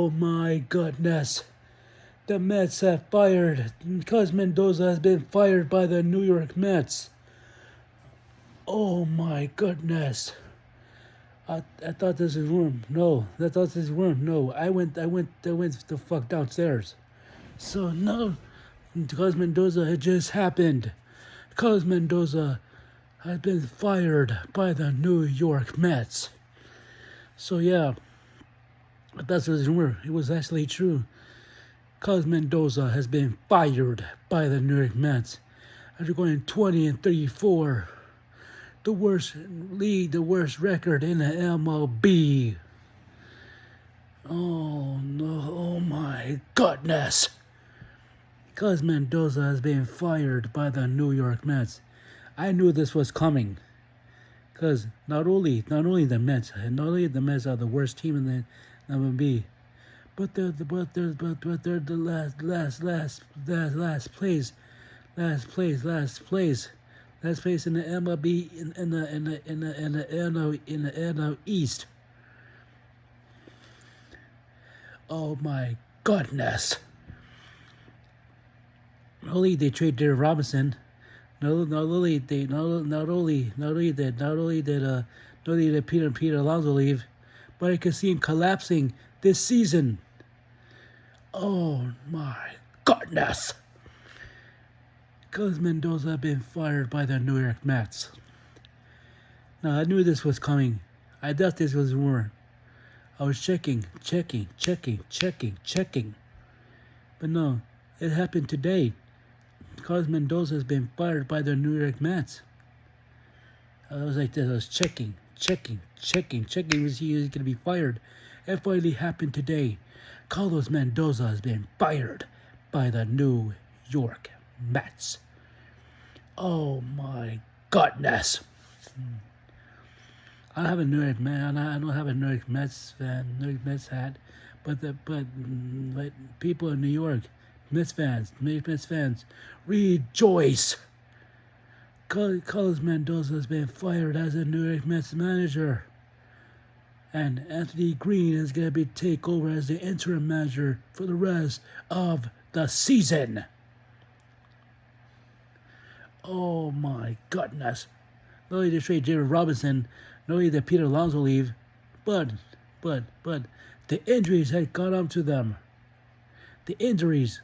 Oh my goodness. The Mets have fired, because Mendoza has been fired by the New York Mets. Oh my goodness. I thought this was room. No, I thought this was room. No, I went the fuck downstairs. So no, because Mendoza had just happened. Because Mendoza had been fired by the New York Mets. So yeah, that's what rumor. It was actually true. Cos Mendoza has been fired by the New York Mets after going 20-34. The worst league, the worst record in the MLB. Oh no, oh my goodness. Cos Mendoza has been fired by the New York Mets. I knew this was coming. Because not only the Mets, and not only the Mets are the worst team in the MLB, but they're the last place in the MLB in the NL East. Oh my goodness! Not only they trade David Robinson, not only did Peter Alonso leave, but I could see him collapsing this season. Oh my goodness! Because Mendoza had been fired by the New York Mets. Now, I knew this was coming. I thought this was a rumor. I was checking. But no, it happened today. Because Mendoza has been fired by the New York Mets. I was like this. I was checking. Was he going to be fired? It finally happened today. Carlos Mendoza has been fired by the New York Mets. Oh my goodness! I don't have a New York man. I don't have a New York Mets hat, but people in New York, Mets fans, rejoice! Carlos Mendoza has been fired as a New York Mets manager. And Anthony Green is going to take over as the interim manager for the rest of the season. Oh my goodness. Not only did they trade David Robinson, not only did Peter Alonso leave, but the injuries had gone up to them. The injuries.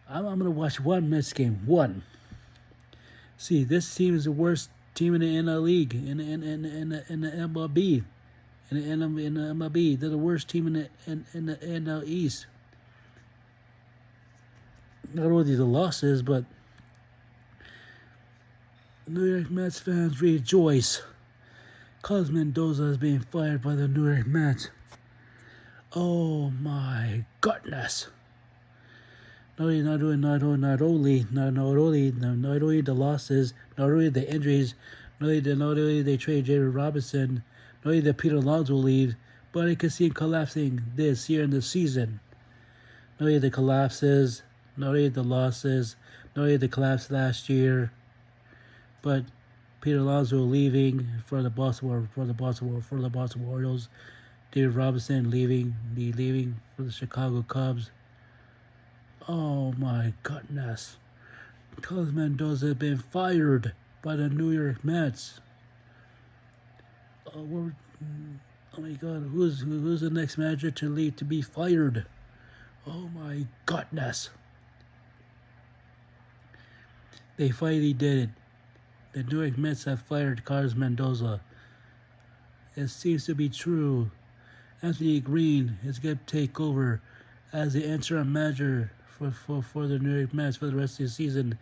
I'm going to watch one Mets game. One. See, this team is the worst team in the NL League, in the MLB. In the MLB, they're the worst team in the NL East. Not only the losses, but New York Mets fans rejoice. Cos Mendoza is being fired by the New York Mets. Oh my goodness! Not only the losses, not only the injuries, not only they trade David Robinson, not only that Peter Alonso leave, but I can see him collapsing this year in the season. Not only the collapses, not only the losses, not only the collapse last year, but Peter Alonso leaving for the Baltimore Orioles, David Robinson leaving for the Chicago Cubs. Oh my goodness. Carlos Mendoza has been fired by the New York Mets. Oh my God, who's the next manager to leave to be fired? Oh my goodness. They finally did it. The New York Mets have fired Carlos Mendoza. It seems to be true. Anthony Green is going to take over as the interim manager for the New York Mets for the rest of the season.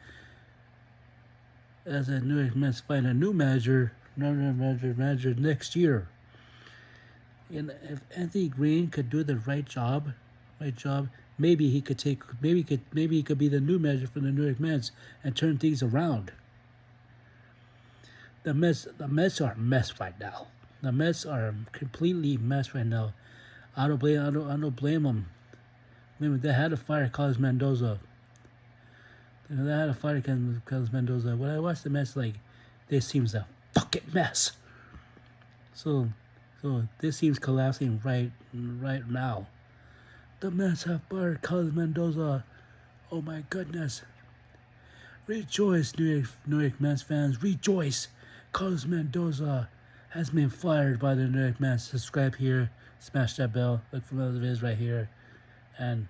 As the New York Mets find a new manager next year. And if Anthony Green could do the right job, maybe he could be the new manager for the New York Mets and turn things around. The Mets are a mess right now. The Mets are completely a mess right now. I don't blame them. They had to fire Carlos Mendoza. They had to fire Carlos Mendoza. When I watch the Mets, this seems a fucking mess. So this seems collapsing right now. The Mets have fired Carlos Mendoza. Oh my goodness. Rejoice, New York Mets fans. Rejoice. Carlos Mendoza has been fired by the New York Mets. Subscribe here. Smash that bell. Look for other videos right here. And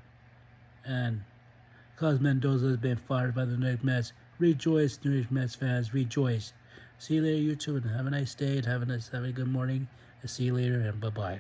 Carlos Mendoza has been fired by the New York Mets. Rejoice, New York Mets fans. Rejoice. See you later, YouTube, and have a nice day, and have a good morning. And see you later, and bye-bye.